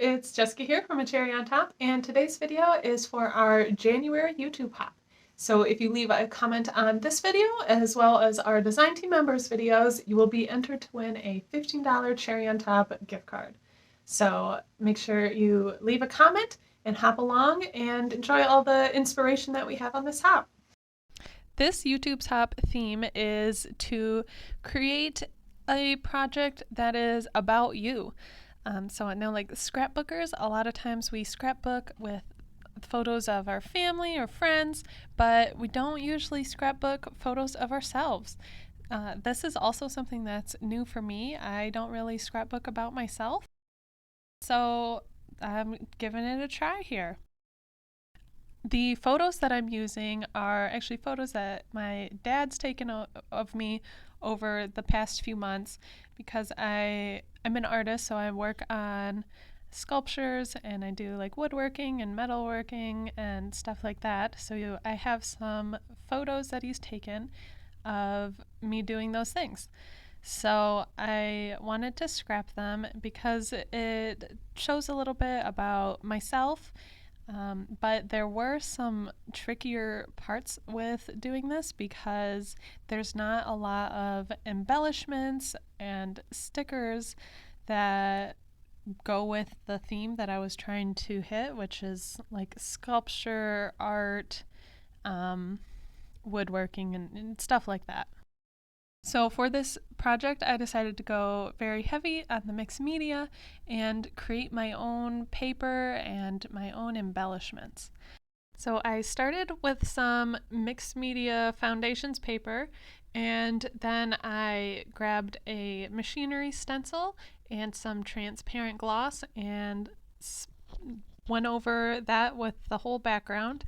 it's Jessica here from A Cherry on Top, and today's video is for our January YouTube Hop. So if you leave a comment on this video, as well as our design team members' videos, you will be entered to win a $15 Cherry on Top gift card. So make sure you leave a comment and hop along and enjoy all the inspiration that we have on this hop. This YouTube's Hop theme is to create a project that is about you. So I know, like scrapbookers, a lot of times we scrapbook with photos of our family or friends, but we don't usually scrapbook photos of ourselves. This is also something that's new for me. I don't really scrapbook about myself, so I'm giving it a try here. The photos that I'm using are actually photos that my dad's taken of me over the past few months because I'm an artist, so I work on sculptures and I do like woodworking and metalworking and stuff like that. So I have some photos that he's taken of me doing those things. So I wanted to scrap them because it shows a little bit about myself. But there were some trickier parts with doing this because there's not a lot of embellishments and stickers that go with the theme that I was trying to hit, which is like sculpture, art, woodworking, and stuff like that. So for this project, I decided to go very heavy on the mixed media and create my own paper and my own embellishments. So I started with some mixed media foundations paper, and then I grabbed a machinery stencil and some transparent gloss and went over that with the whole background,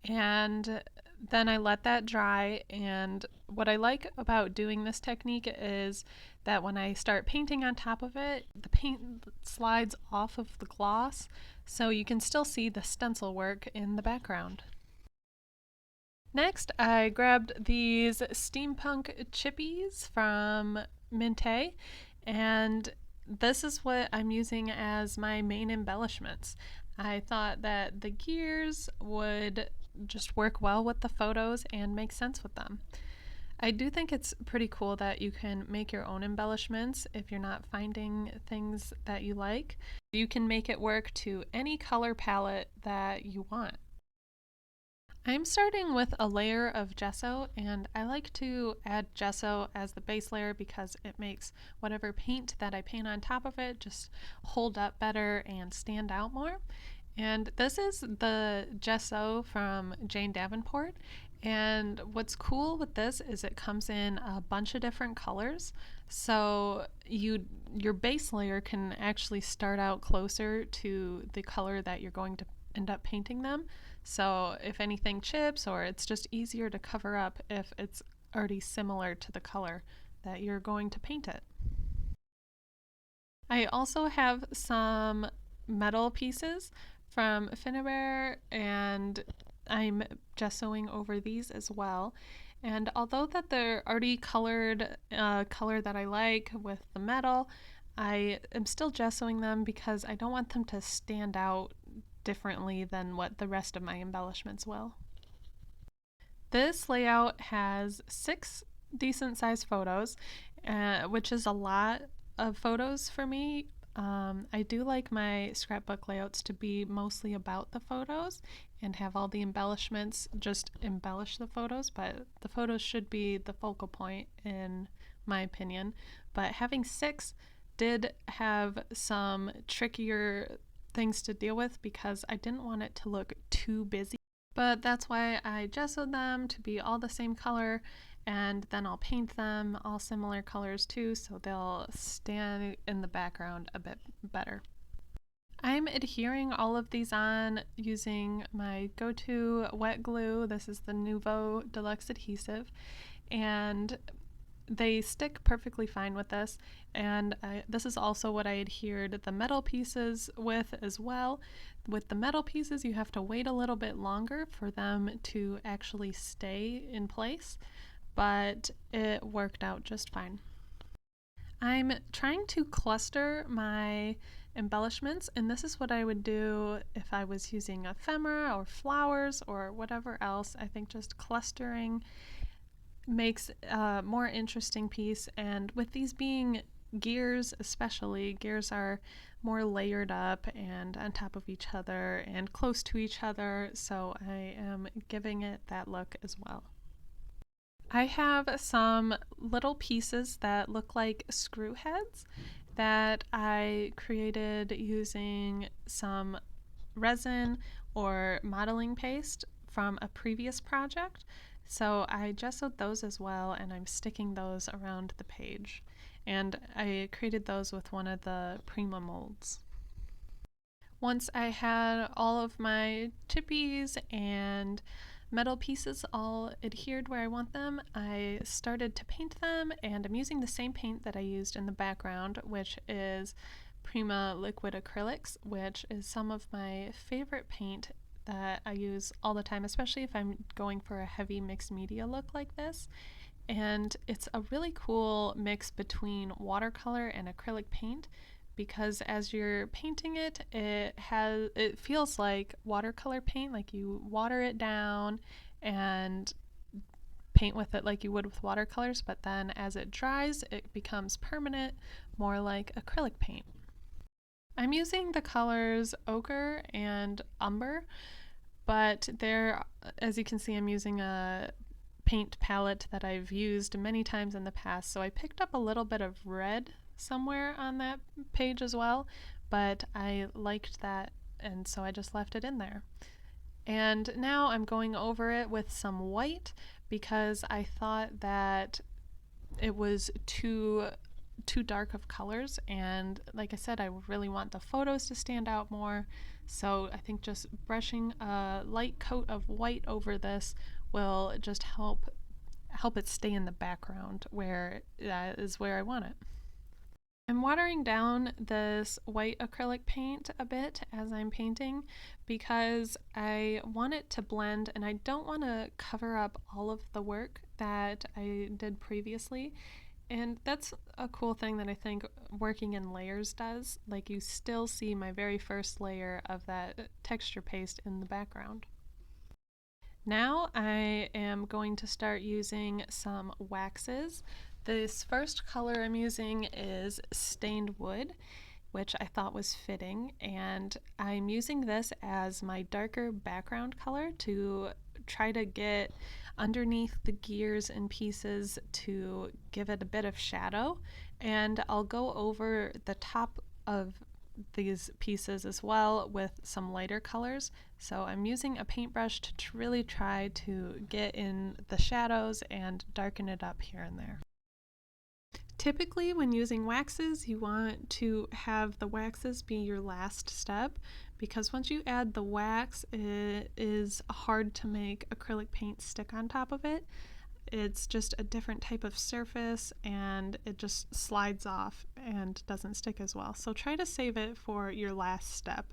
and then I let that dry. And what I like about doing this technique is that when I start painting on top of it, the paint slides off of the gloss, so you can still see the stencil work in the background. Next, I grabbed these steampunk chippies from Minté, and this is what I'm using as my main embellishments. I thought that the gears would just work well with the photos and make sense with them. I do think it's pretty cool that you can make your own embellishments if you're not finding things that you like. You can make it work to any color palette that you want. I'm starting with a layer of gesso, and I like to add gesso as the base layer because it makes whatever paint that I paint on top of it just hold up better and stand out more. And this is the gesso from Jane Davenport, and what's cool with this is it comes in a bunch of different colors, so your base layer can actually start out closer to the color that you're going to end up painting them. So if anything chips, or it's just easier to cover up if it's already similar to the color that you're going to paint it. I also have some metal pieces from Finnebear, and I'm gessoing over these as well. And although that they're already colored color that I like with the metal, I am still gessoing them because I don't want them to stand out differently than what the rest of my embellishments will. This layout has 6 decent sized photos, which is a lot of photos for me. I do like my scrapbook layouts to be mostly about the photos and have all the embellishments just embellish the photos, but the photos should be the focal point in my opinion. But having 6 did have some trickier things to deal with because I didn't want it to look too busy. But that's why I gessoed them to be all the same color, and then I'll paint them all similar colors too, so they'll stand in the background a bit better. I'm adhering all of these on using my go-to wet glue. This is the Nuvo Deluxe Adhesive, and they stick perfectly fine with this, and this is also what I adhered the metal pieces with as well. With the metal pieces, you have to wait a little bit longer for them to actually stay in place, but it worked out just fine. I'm trying to cluster my embellishments, and this is what I would do if I was using ephemera or flowers or whatever else. I think just clustering makes a more interesting piece, and with these being gears, especially, gears are more layered up and on top of each other and close to each other, so I am giving it that look as well. I have some little pieces that look like screw heads that I created using some resin or modeling paste from a previous project. So I gessoed those as well, and I'm sticking those around the page. And I created those with one of the Prima molds. Once I had all of my chippies and metal pieces all adhered where I want them, I started to paint them, and I'm using the same paint that I used in the background, which is Prima liquid acrylics, which is some of my favorite paint that I use all the time, especially if I'm going for a heavy mixed media look like this. And it's a really cool mix between watercolor and acrylic paint, because as you're painting it, it feels like watercolor paint, like you water it down and paint with it like you would with watercolors, but then as it dries, it becomes permanent, more like acrylic paint. I'm using the colors ochre and umber, but there, as you can see, I'm using a paint palette that I've used many times in the past, so I picked up a little bit of red somewhere on that page as well, but I liked that, and so I just left it in there. And now I'm going over it with some white because I thought that it was too dark of colors, and like I said, I really want the photos to stand out more, so I think just brushing a light coat of white over this will just help it stay in the background, where that is where I want it. I'm watering down this white acrylic paint a bit as I'm painting because I want it to blend, and I don't want to cover up all of the work that I did previously. And that's a cool thing that I think working in layers does. Like, you still see my very first layer of that texture paste in the background. Now I am going to start using some waxes. This first color I'm using is Stained Wood, which I thought was fitting, and I'm using this as my darker background color to try to get underneath the gears and pieces to give it a bit of shadow, and I'll go over the top of these pieces as well with some lighter colors. So I'm using a paintbrush to really try to get in the shadows and darken it up here and there. Typically, when using waxes, you want to have the waxes be your last step, because once you add the wax, it is hard to make acrylic paint stick on top of it. It's just a different type of surface, and it just slides off and doesn't stick as well. So try to save it for your last step.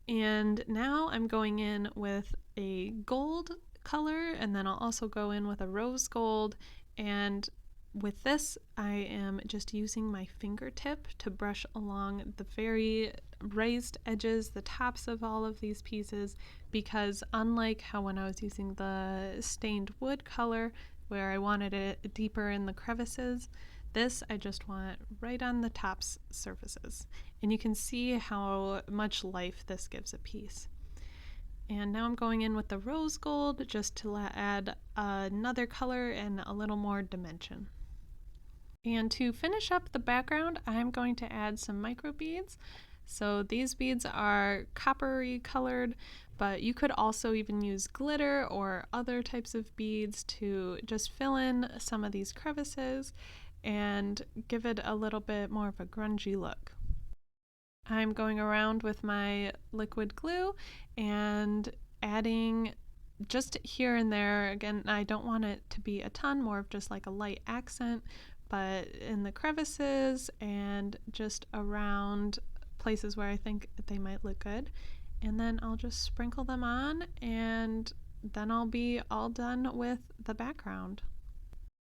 And now I'm going in with a gold color, and then I'll also go in with a rose gold, and with this, I am just using my fingertip to brush along the very raised edges, the tops of all of these pieces, because unlike how when I was using the Stained Wood color, where I wanted it deeper in the crevices, this I just want right on the top surfaces. And you can see how much life this gives a piece. And now I'm going in with the rose gold just to add another color and a little more dimension. And to finish up the background, I'm going to add some micro beads. So these beads are coppery colored, but you could also even use glitter or other types of beads to just fill in some of these crevices and give it a little bit more of a grungy look. I'm going around with my liquid glue and adding just here and there. Again, I don't want it to be a ton, more of just like a light accent, but in the crevices and just around places where I think they might look good. And then I'll just sprinkle them on, and then I'll be all done with the background.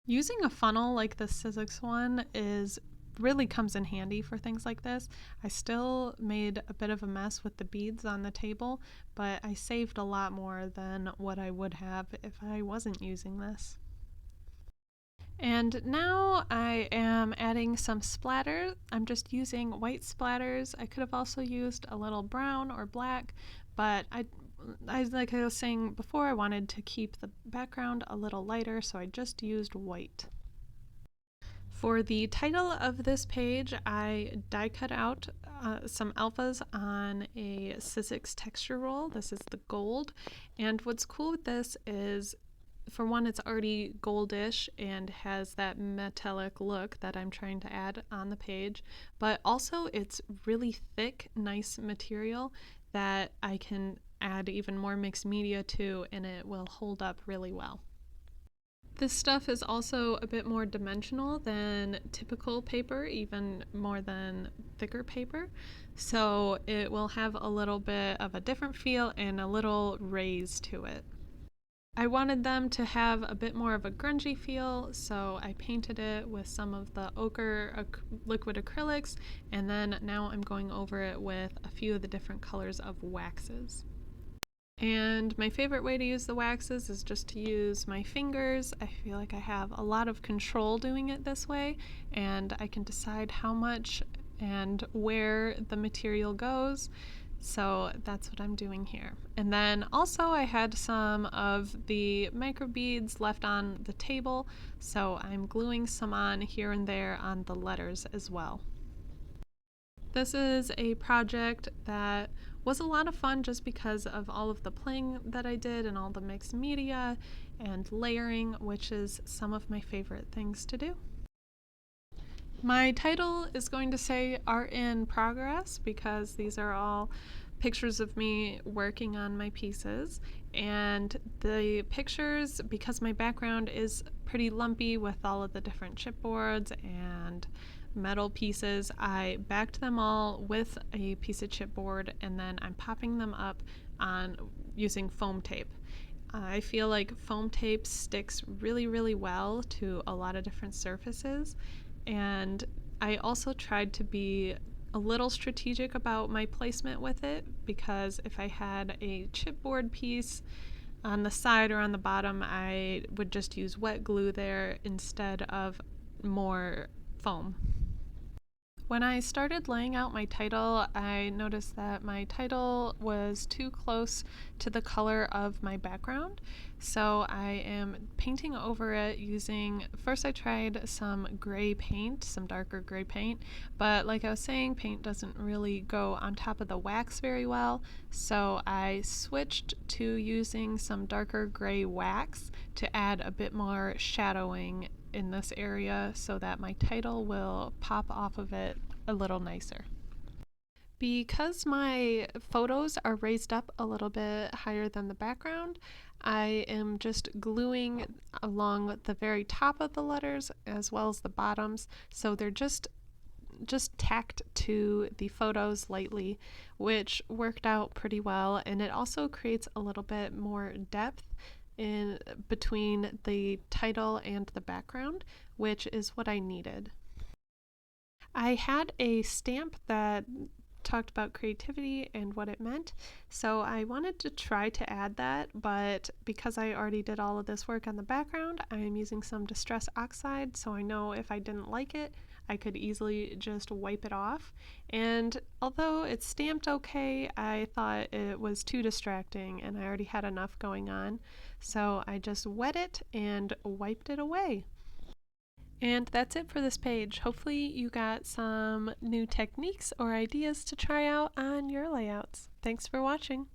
Using a funnel like the Sizzix one is really comes in handy for things like this. I still made a bit of a mess with the beads on the table, but I saved a lot more than what I would have if I wasn't using this. And now I am adding some splatter. I'm just using white splatters. I could have also used a little brown or black, but like I was saying before, I wanted to keep the background a little lighter, so I just used white. For the title of this page, I die cut out some alphas on a Sizzix texture roll. This is the gold, and what's cool with this is, for one, it's already goldish and has that metallic look that I'm trying to add on the page, but also it's really thick, nice material that I can add even more mixed media to, and it will hold up really well. This stuff is also a bit more dimensional than typical paper, even more than thicker paper, so it will have a little bit of a different feel and a little raise to it. I wanted them to have a bit more of a grungy feel, so I painted it with some of the ochre liquid acrylics, and then now I'm going over it with a few of the different colors of waxes. And my favorite way to use the waxes is just to use my fingers. I feel like I have a lot of control doing it this way, and I can decide how much and where the material goes. So that's what I'm doing here. And then also I had some of the micro beads left on the table, so I'm gluing some on here and there on the letters as well. This is a project that was a lot of fun just because of all of the playing that I did and all the mixed media and layering, which is some of my favorite things to do. My title is going to say Art in Progress because these are all pictures of me working on my pieces, and the pictures, because my background is pretty lumpy with all of the different chipboards and metal pieces, I backed them all with a piece of chipboard and then I'm popping them up on using foam tape. I feel like foam tape sticks really well to a lot of different surfaces, and I also tried to be a little strategic about my placement with it, because if I had a chipboard piece on the side or on the bottom, I would just use wet glue there instead of more foam. When I started laying out my title, I noticed that my title was too close to the color of my background, so I am painting over it using, first I tried some gray paint, some darker gray paint, but like I was saying, paint doesn't really go on top of the wax very well, so I switched to using some darker gray wax to add a bit more shadowing in this area so that my title will pop off of it a little nicer. Because my photos are raised up a little bit higher than the background, I am just gluing along the very top of the letters as well as the bottoms, so they're just tacked to the photos lightly, which worked out pretty well, and it also creates a little bit more depth in between the title and the background, which is what I needed. I had a stamp that talked about creativity and what it meant, so I wanted to try to add that, but because I already did all of this work on the background, I am using some Distress Oxide, so I know if I didn't like it, I could easily just wipe it off. And although it's stamped okay, I thought it was too distracting and I already had enough going on, so I just wet it and wiped it away. And that's it for this page. Hopefully you got some new techniques or ideas to try out on your layouts. Thanks for watching.